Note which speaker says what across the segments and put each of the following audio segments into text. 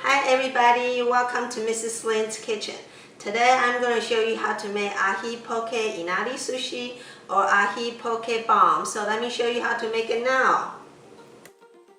Speaker 1: Hi everybody, welcome to Mrs. Lynn's Kitchen. Today I'm going to show you how to make ahi poke inari sushi or ahi poke bomb. So let me show you how to make it now.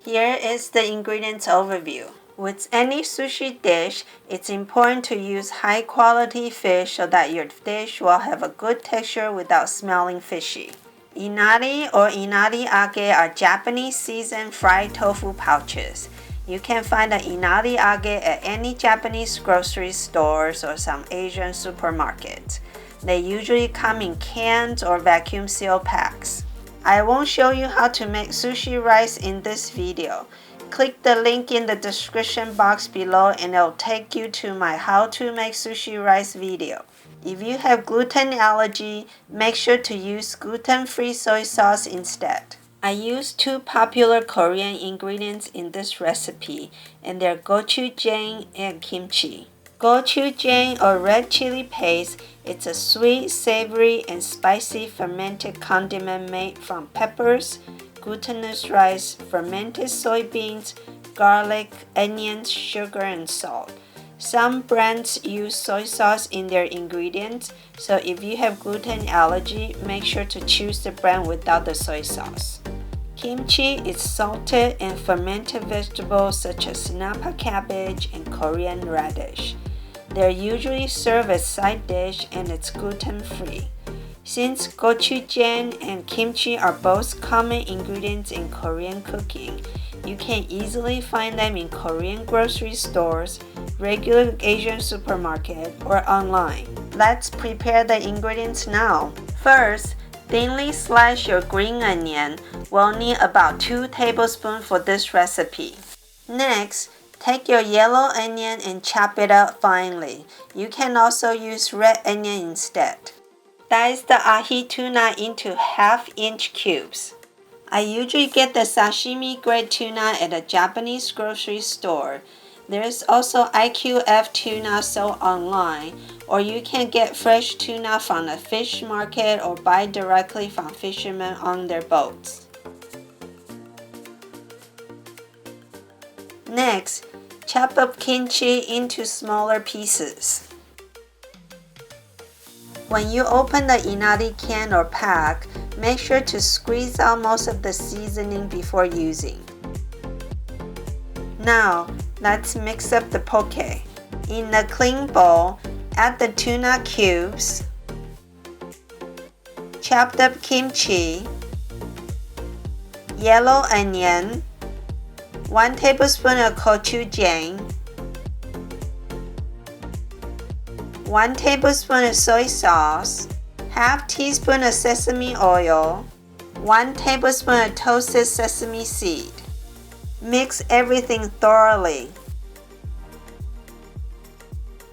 Speaker 1: Here is the ingredients overview. With any sushi dish, it's important to use high quality fish so that your dish will have a good texture without smelling fishy. Inari or inari age are Japanese seasoned fried tofu pouches. You can find the inari age at any Japanese grocery stores or some Asian supermarkets. They usually come in cans or vacuum seal packs. I won't show you how to make sushi rice in this video. Click the link in the description box below and it'll take you to my how to make sushi rice video. If you have gluten allergy, make sure to use gluten-free soy sauce instead. I use two popular Korean ingredients in this recipe, and they're gochujang and kimchi. Gochujang or red chili paste, it's a sweet, savory, and spicy fermented condiment made from peppers, glutinous rice, fermented soybeans, garlic, onions, sugar, and salt. Some brands use soy sauce in their ingredients, so if you have gluten allergy, make sure to choose the brand without the soy sauce. Kimchi is salted and fermented vegetables such as napa cabbage and Korean radish. They're usually served as side dish and it's gluten-free. Since gochujang and kimchi are both common ingredients in Korean cooking, you can easily find them in Korean grocery stores, regular Asian supermarket, or online. Let's prepare the ingredients now. First, thinly slice your green onion. We'll need about 2 tablespoons for this recipe. Next, take your yellow onion and chop it up finely. You can also use red onion instead. Dice the ahi tuna into half-inch cubes. I usually get the sashimi-grade tuna at a Japanese grocery store. There's also IQF tuna sold online, or you can get fresh tuna from the fish market or buy directly from fishermen on their boats. Next, chop up kimchi into smaller pieces. When you open the inari can or pack, make sure to squeeze out most of the seasoning before using. Now, let's mix up the poke. In a clean bowl, add the tuna cubes, chopped up kimchi, yellow onion, 1 tablespoon of gochujang, 1 tablespoon of soy sauce, half teaspoon of sesame oil, 1 tablespoon of toasted sesame seed. Mix everything thoroughly.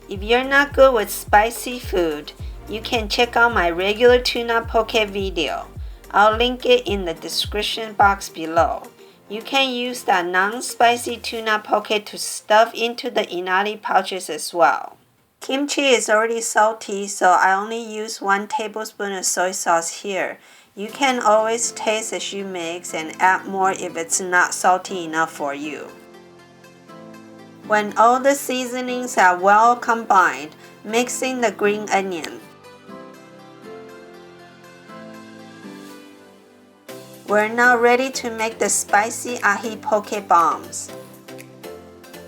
Speaker 1: If you're not good with spicy food, you can check out my regular tuna poke video. I'll link it in the description box below. You can use that non-spicy tuna poke to stuff into the inari pouches as well. Kimchi is already salty, so I only use 1 tablespoon of soy sauce here. You can always taste as you mix and add more if it's not salty enough for you. When all the seasonings are well combined, mix in the green onion. We're now ready to make the spicy ahi poke bombs.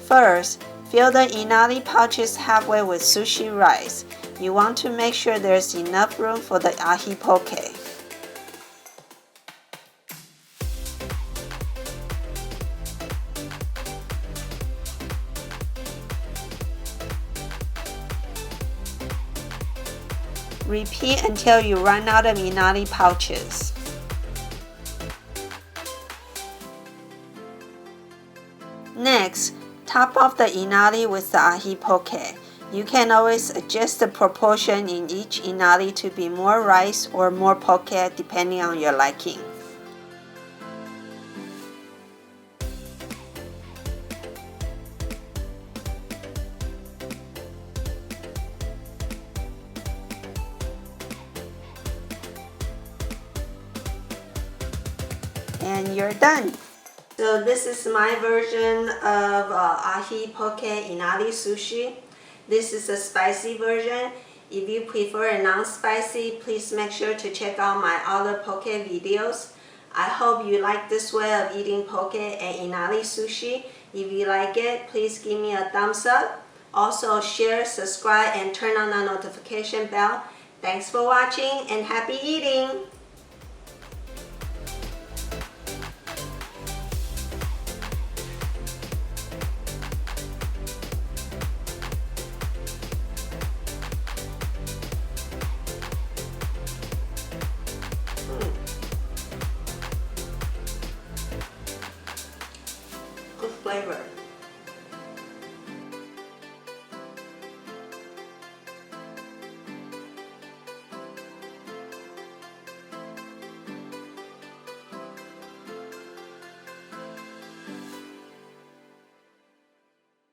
Speaker 1: First, fill the inari pouches halfway with sushi rice. You want to make sure there's enough room for the ahi poke. Repeat until you run out of inari pouches. Next, top off the inari with the ahi poke. You can always adjust the proportion in each inari to be more rice or more poke depending on your liking. And you're done. So this is my version of ahi poke inari sushi. This is a spicy version. If you prefer a non-spicy, please make sure to check out my other poke videos. I hope you like this way of eating poke and inari sushi. If you like it, please give me a thumbs up. Also share, subscribe, and turn on the notification bell. Thanks for watching and happy eating! Good flavor.